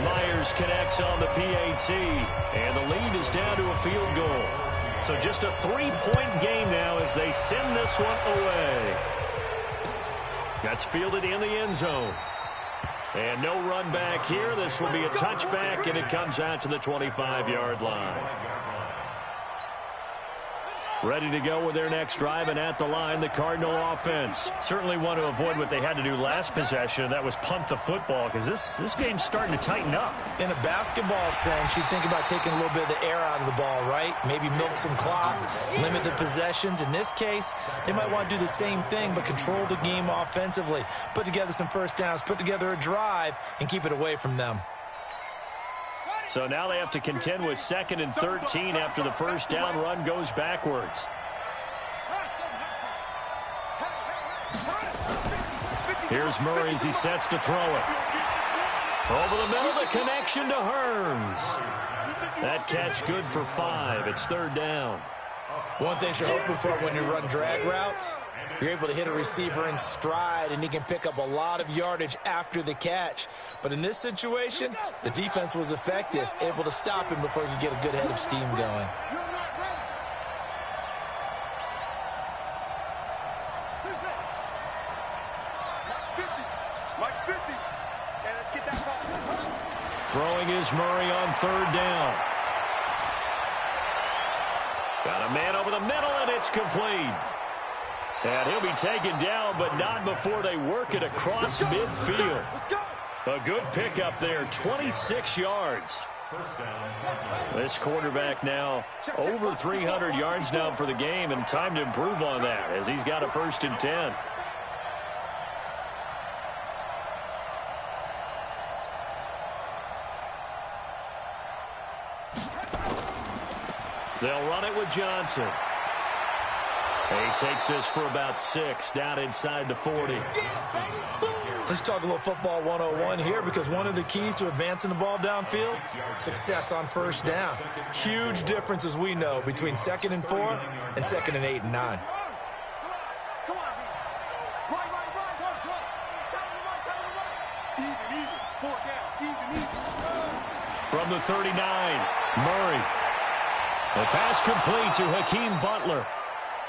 Myers connects on the PAT, and the lead is down to a field goal. So just a three-point game now as they send this one away. That's fielded in the end zone. And no run back here. This will be a touchback, and it comes out to the 25-yard line. Ready to go with their next drive, and at the line, the Cardinal offense. Certainly want to avoid what they had to do last possession. That was punt the football, because this game's starting to tighten up. In a basketball sense, you think about taking a little bit of the air out of the ball, right? Maybe milk some clock, limit the possessions. In this case, they might want to do the same thing, but control the game offensively. Put together some first downs, put together a drive, and keep it away from them. So now they have to contend with 2nd and 13 after the first down run goes backwards. Here's Murray as he sets to throw it. Over the middle, the connection to Hearns. That catch good for 5. It's 3rd down. One thing you're hoping for when you run drag routes, you're able to hit a receiver in stride, and he can pick up a lot of yardage after the catch. But in this situation, the defense was effective, able to stop him before he could get a good head of steam going. Throwing is Murray on 3rd down. Got a man over the middle, and it's complete. And he'll be taken down, but not before they work it across midfield. A good pickup there, 26 yards. This quarterback now over 300 yards now for the game, and time to improve on that as he's got a 1st and 10. They'll run it with Johnson. He takes this for about 6, down inside the 40. Let's talk a little football 101 here, because one of the keys to advancing the ball downfield, success on first down. Huge difference, as we know, between 2nd and 4 and 2nd and 8 and 9. From the 39, Murray. The pass complete to Hakeem Butler.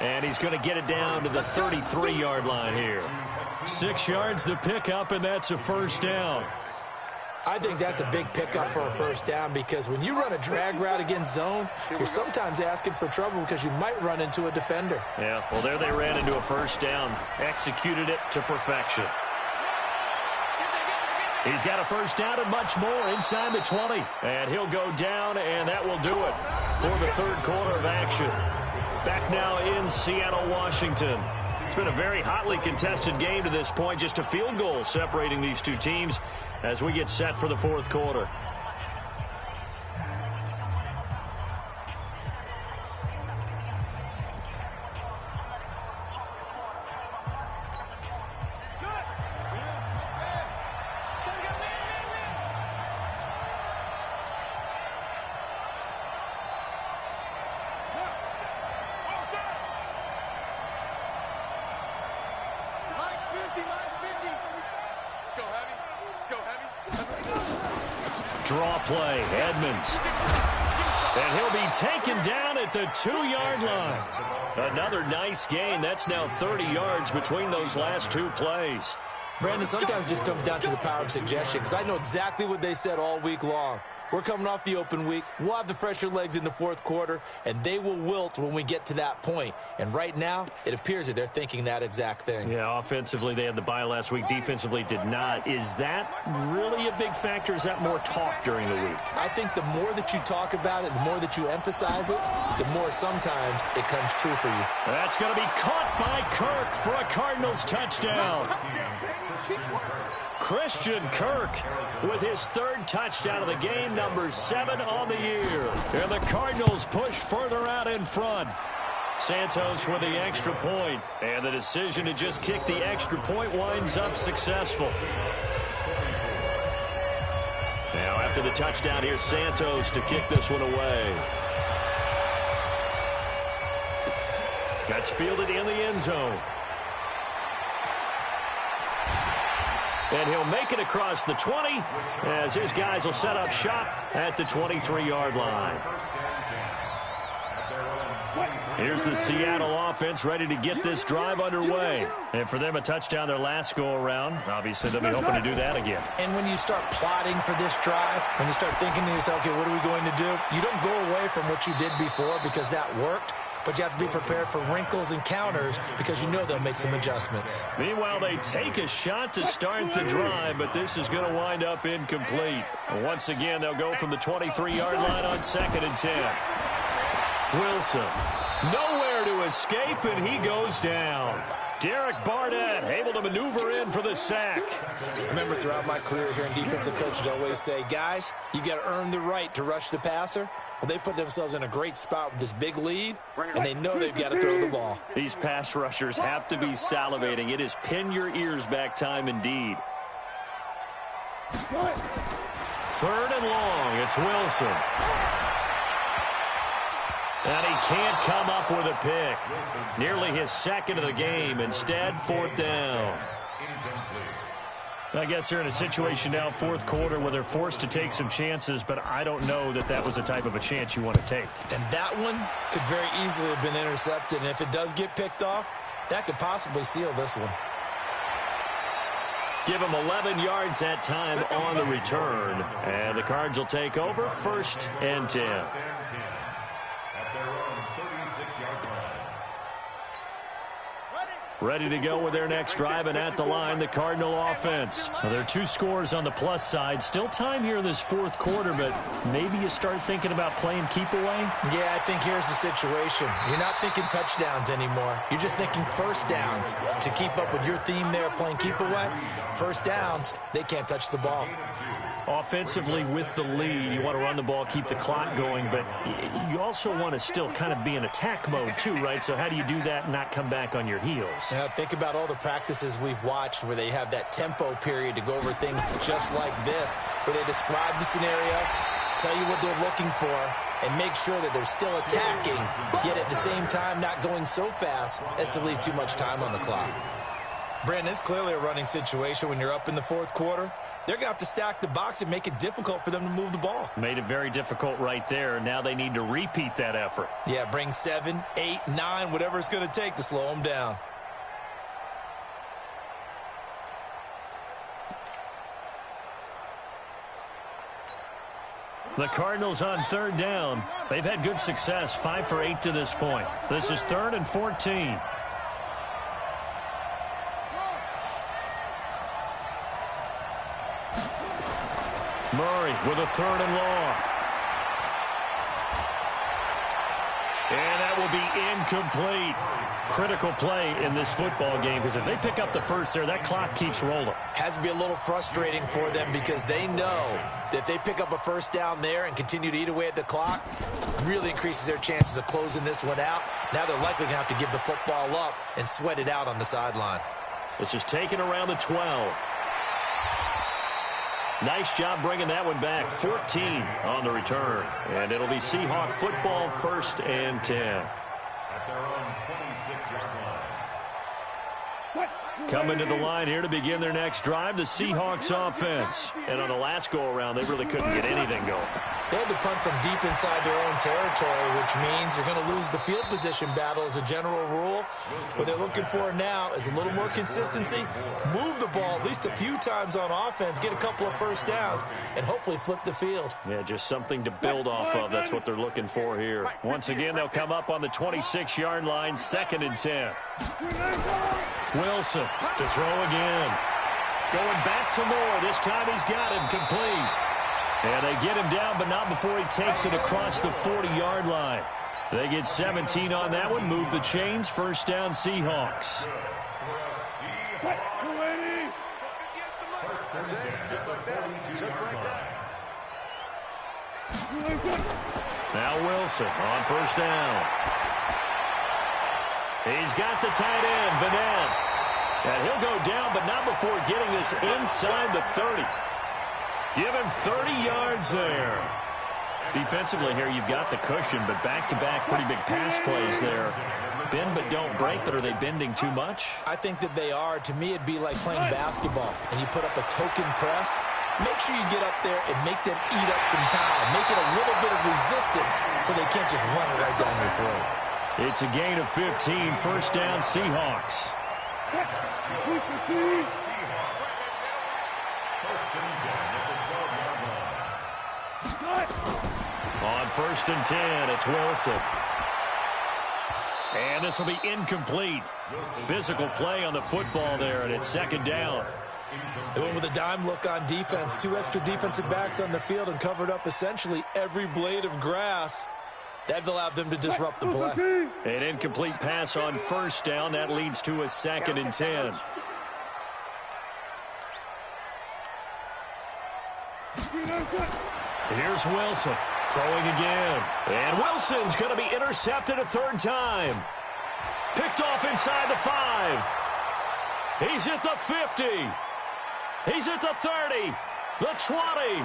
And he's going to get it down to the 33-yard line here. 6 yards the pickup, and that's a 1st down. I think that's a big pickup for a 1st down, because when you run a drag route against zone, you're sometimes asking for trouble because you might run into a defender. Yeah, well, there they ran into a 1st down. Executed it to perfection. He's got a 1st down and much more inside the 20. And he'll go down, and that will do it for the 3rd quarter of action. Back now in Seattle, Washington. It's been a very hotly contested game to this point. Just a field goal separating these two teams as we get set for the 4th quarter. Draw play, Edmonds. And he'll be taken down at the 2-yard line. Another nice gain. That's now 30 yards between those last two plays. Brandon, sometimes it just comes down to the power of suggestion, because I know exactly what they said all week long. We're coming off the open week. We'll have the fresher legs in the fourth quarter, and they will wilt when we get to that point. And right now, it appears that they're thinking that exact thing. Yeah, offensively, they had the bye last week. Defensively, did not. Is that really a big factor? Is that more talk during the week? I think the more that you talk about it, the more that you emphasize it, the more sometimes it comes true for you. That's going to be caught by Kirk for a Cardinals touchdown. Christian Kirk with his third touchdown of the game, number 7 on the year. And the Cardinals push further out in front. Santos with the extra point, and the decision to just kick the extra point winds up successful. Now after the touchdown, here's Santos to kick this one away. That's fielded in the end zone. And he'll make it across the 20 as his guys will set up shop at the 23-yard line. Here's the Seattle offense ready to get this drive underway. And for them, a touchdown their last go-around. Obviously, they'll be hoping to do that again. And when you start plotting for this drive, when you start thinking to yourself, okay, what are we going to do? You don't go away from what you did before because that worked. But you have to be prepared for wrinkles and counters because you know they'll make some adjustments. Meanwhile, they take a shot to start the drive, but this is going to wind up incomplete. And once again, they'll go from the 23-yard line on 2nd and 10. Wilson, nowhere to escape, and he goes down. Derek Barnett able to maneuver in for the sack. Remember, throughout my career here in defensive coaches always say, guys, you got to earn the right to rush the passer. Well, they put themselves in a great spot with this big lead, and they know they've got to throw the ball. These pass rushers have to be salivating. It is pin your ears back time indeed. 3rd and long. It's Wilson. And he can't come up with a pick. Nearly his 2nd of the game. Instead, 4th down. I guess they're in a situation now, 4th quarter, where they're forced to take some chances, but I don't know that that was the type of a chance you want to take. And that one could very easily have been intercepted, and if it does get picked off, that could possibly seal this one. Give them 11 yards that time on the return, and the Cards will take over 1st and 10. At their own 36-yard line. Ready to go with their next drive, and at the line, the Cardinal offense. Now, there are 2 scores on the plus side. Still time here in this 4th quarter, but maybe you start thinking about playing keep away? Yeah, I think here's the situation. You're not thinking touchdowns anymore. You're just thinking first downs. To keep up with your theme there, playing keep away, first downs, they can't touch the ball. Offensively, with the lead, you want to run the ball, keep the clock going, but you also want to still kind of be in attack mode too, right? So how do you do that and not come back on your heels? Now, think about all the practices we've watched where they have that tempo period to go over things just like this, where they describe the scenario, tell you what they're looking for, and make sure that they're still attacking, yet at the same time not going so fast as to leave too much time on the clock. Brandon, it's clearly a running situation when you're up in the 4th quarter. They're going to have to stack the box and make it difficult for them to move the ball. Made it very difficult right there. Now they need to repeat that effort. Yeah, bring 7, 8, 9, whatever it's going to take to slow them down. The Cardinals on 3rd down. They've had good success, 5 for 8 to this point. This is 3rd and 14. Murray with a 3rd and long. And that will be incomplete. Critical play in this football game, because if they pick up the first there, that clock keeps rolling. Has to be a little frustrating for them because they know that if they pick up a first down there and continue to eat away at the clock, really increases their chances of closing this one out. Now they're likely going to have to give the football up and sweat it out on the sideline. This is taken around the 12. Nice job bringing that one back. 14 on the return. And it'll be Seahawk football, 1st and 10. At their own 26-yard line. Coming to the line here to begin their next drive, the Seahawks offense. And on the last go-around, they really couldn't get anything going. They had to punt from deep inside their own territory, which means you're going to lose the field position battle as a general rule. What they're looking for now is a little more consistency, move the ball at least a few times on offense, get a couple of first downs, and hopefully flip the field. Yeah, just something to build off of. That's what they're looking for here. Once again, they'll come up on the 26-yard line, 2nd and 10. Wilson to throw again. Going back to Moore. This time he's got him complete. And they get him down, but not before he takes it across the 40-yard line. They get 17 on that one. Move the chains. First down, Seahawks. Now Wilson on first down. He's got the tight end, Vanette. And he'll go down, but not before getting this inside the 30. Give him 30 yards there. Defensively here, you've got the cushion, but back-to-back pretty big pass plays there. Bend but don't break, but are they bending too much? I think that they are. To me, it'd be like playing basketball, and you put up a token press. Make sure you get up there and make them eat up some time. Make it a little bit of resistance so they can't just run it right down your throat. It's a gain of 15. First down, Seahawks. On 1st and 10, it's Wilson. And this will be incomplete. Physical play on the football there, and it's 2nd down. They went with a dime look on defense. 2 extra defensive backs on the field and covered up essentially every blade of grass. That allowed them to disrupt the play. An incomplete pass on 1st down. That leads to a 2nd and 10. Here's Wilson throwing again. And Wilson's going to be intercepted a 3rd time. Picked off inside the 5. He's at the 50. He's at the 30. The 20.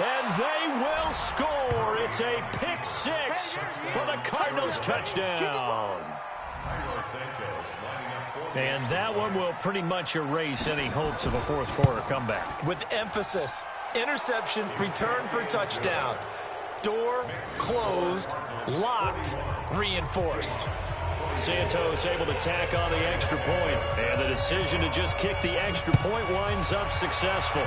And they will score. It's a pick 6 for the Cardinals touchdown. And that one will pretty much erase any hopes of a 4th quarter comeback. With emphasis, interception, return for touchdown. Door closed, locked, reinforced. Santos able to tack on the extra point. And the decision to just kick the extra point winds up successful.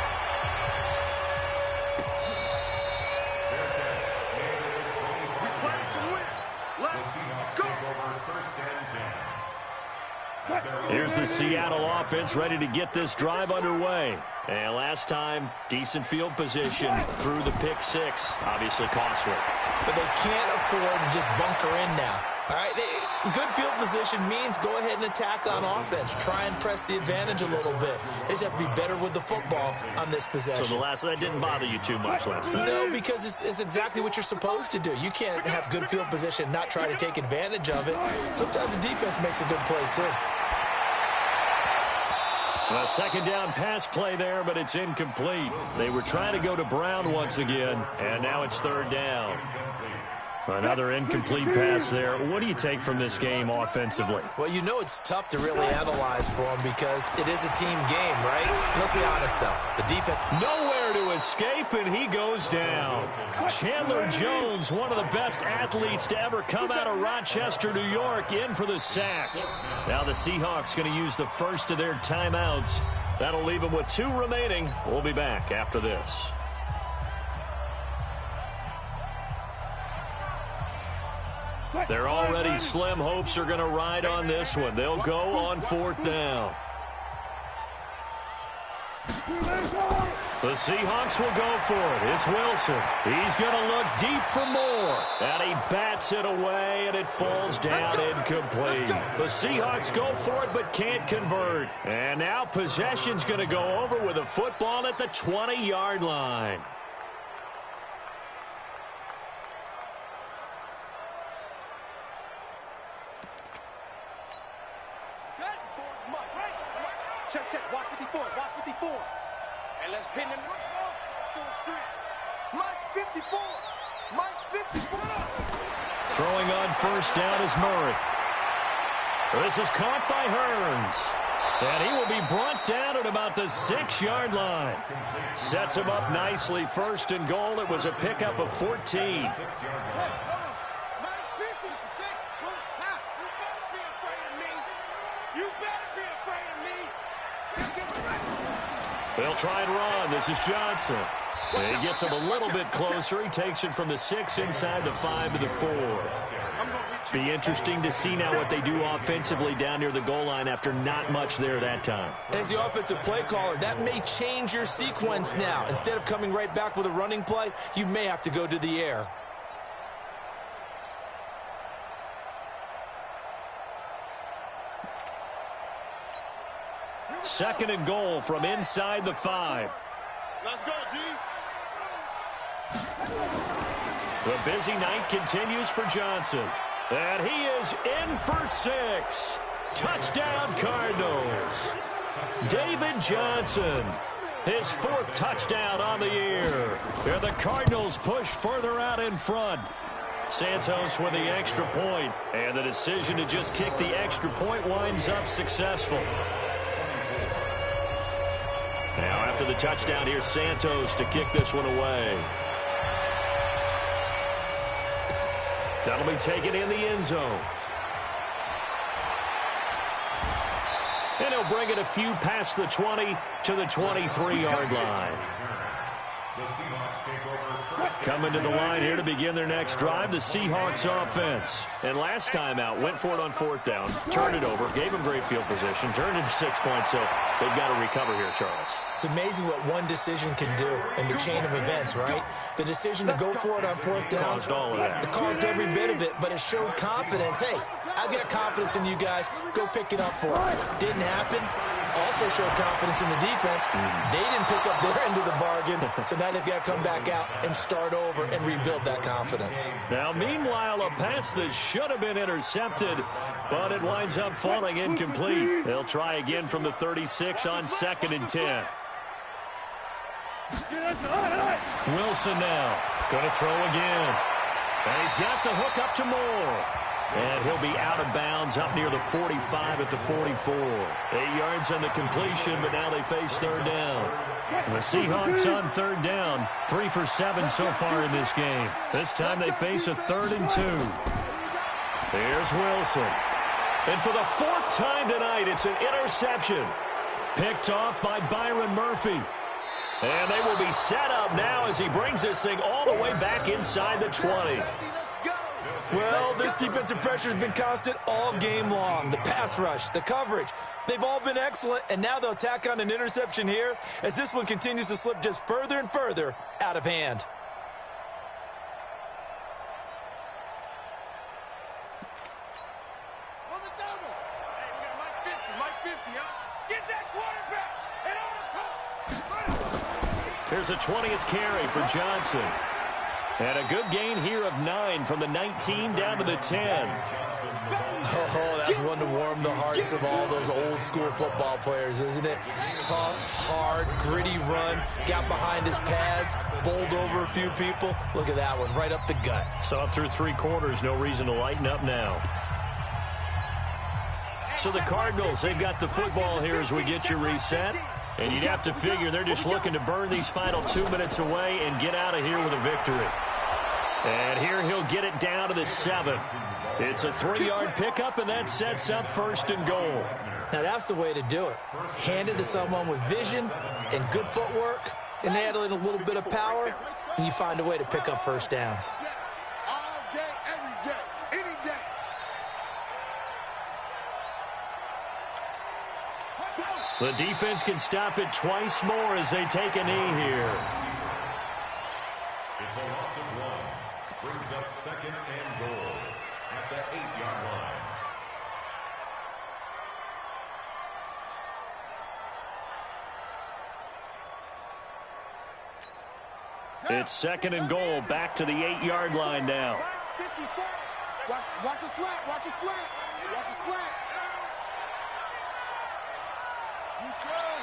Here's the Seattle offense ready to get this drive underway. And last time, decent field position through the pick 6. Obviously costly. But they can't afford to just bunker in now. All right, good field position means go ahead and attack on offense. Try and press the advantage a little bit. They just have to be better with the football on this possession. So that didn't bother you too much last time? No, because it's exactly what you're supposed to do. You can't have good field position, not try to take advantage of it. Sometimes the defense makes a good play, too. A 2nd down pass play there, but it's incomplete. They were trying to go to Brown once again, and now it's 3rd down. Another incomplete pass there. What do you take from this game offensively? Well, you know it's tough to really analyze for them because it is a team game, right? Let's be honest, though. The defense... Nowhere to escape, and he goes down. Chandler Jones, one of the best athletes to ever come out of Rochester, New York, in for the sack. Now the Seahawks going to use the first of their timeouts. That'll leave them with 2 remaining. We'll be back after this. They're already slim hopes are going to ride on this one. They'll go on 4th down. The Seahawks will go for it. It's Wilson. He's going to look deep for more. And he bats it away, and it falls down incomplete. The Seahawks go for it but can't convert. And now possession's going to go over with a football at the 20-yard line. Check. Watch 54. And let's pin him. Full strength. Mike 54. Throwing on 1st down is Murray. This is caught by Hearns. And he will be brought down at about the 6-yard line. Sets him up nicely. 1st and goal. It was a pickup of 14. They'll try and run. This is Johnson. And he gets him a little bit closer. He takes it from the 6 inside the 5 to the 4. Be interesting to see now what they do offensively down near the goal line after not much there that time. As the offensive play caller, that may change your sequence now. Instead of coming right back with a running play, you may have to go to the air. Second and goal from inside the 5. Let's go, D. The busy night continues for Johnson. And he is in for 6. Touchdown, Cardinals. David Johnson, his 4th touchdown on the year. And the Cardinals push further out in front. Santos with the extra point. And the decision to just kick the extra point winds up successful. Now after the touchdown, here's Santos to kick this one away. That'll be taken in the end zone. And he'll bring it a few past the 20 to the 23-yard line. The Seahawks take over first. Coming to the line here to begin their next drive, the Seahawks offense. And last time out, went for it on 4th down, turned it over, gave them great field position, turned it to 6 points, so they've got to recover here, Charles. It's amazing what one decision can do in the chain of events, right? The decision to go for it on 4th down. Caused all of that. It caused every bit of it, but it showed confidence. Hey, I've got confidence in you guys. Go pick it up for it. Didn't happen. Also showed confidence in the defense. They didn't pick up their end of the bargain, so now they've got to come back out and start over and rebuild that confidence. Now, meanwhile, a pass that should have been intercepted, but it winds up falling incomplete. They'll try again from the 36 on 2nd and 10. Wilson now going to throw again. And he's got the hook up to Moore. And he'll be out of bounds up near the 45 at the 44. 8 yards on the completion, but now they face 3rd down. And the Seahawks on 3rd down. 3 for 7 so far in this game. This time they face a 3rd and 2. Here's Wilson. And for the 4th time tonight, it's an interception. Picked off by Byron Murphy. And they will be set up now as he brings this thing all the way back inside the 20. Well, this defensive pressure has been constant all game long. The pass rush, the coverage, they've all been excellent, and now they'll tack on an interception here as this one continues to slip just further and further out of hand. On the double. Hey, we got Mike 50, huh? Get that quarterback. And on. Here's a 20th carry for Johnson. And a good gain here of 9 from the 19 down to the 10. Oh, that's one to warm the hearts of all those old school football players, isn't it? Tough, hard, gritty run, got behind his pads, bowled over a few people. Look at that one, right up the gut. So up through 3 quarters, no reason to lighten up now. So the Cardinals, they've got the football here as we get you reset. And you'd have to figure they're just looking to burn these final 2 minutes away and get out of here with a victory. And here he'll get it down to the 7. It's a 3-yard pickup, and that sets up 1st and goal. Now that's the way to do it. Hand it to someone with vision and good footwork and add in a little bit of power, and you find a way to pick up 1st downs. All day, every day, any day. The defense can stop it twice more as they take a knee here. It's a loss of 1. Brings up 2nd and goal at the 8-yard line. It's 2nd and goal back to the 8-yard line now. Watch a slant, watch a slant, watch a slant.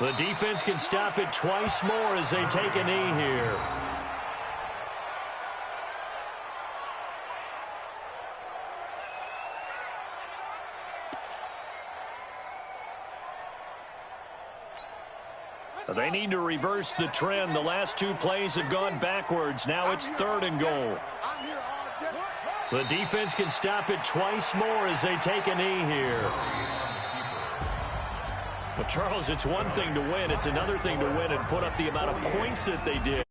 The defense can stop it twice more as they take a knee here. They need to reverse the trend. The last 2 plays have gone backwards. Now it's 3rd and goal. The defense can stop it twice more as they take a knee here. But, Charles, it's one thing to win. It's another thing to win and put up the amount of points that they did.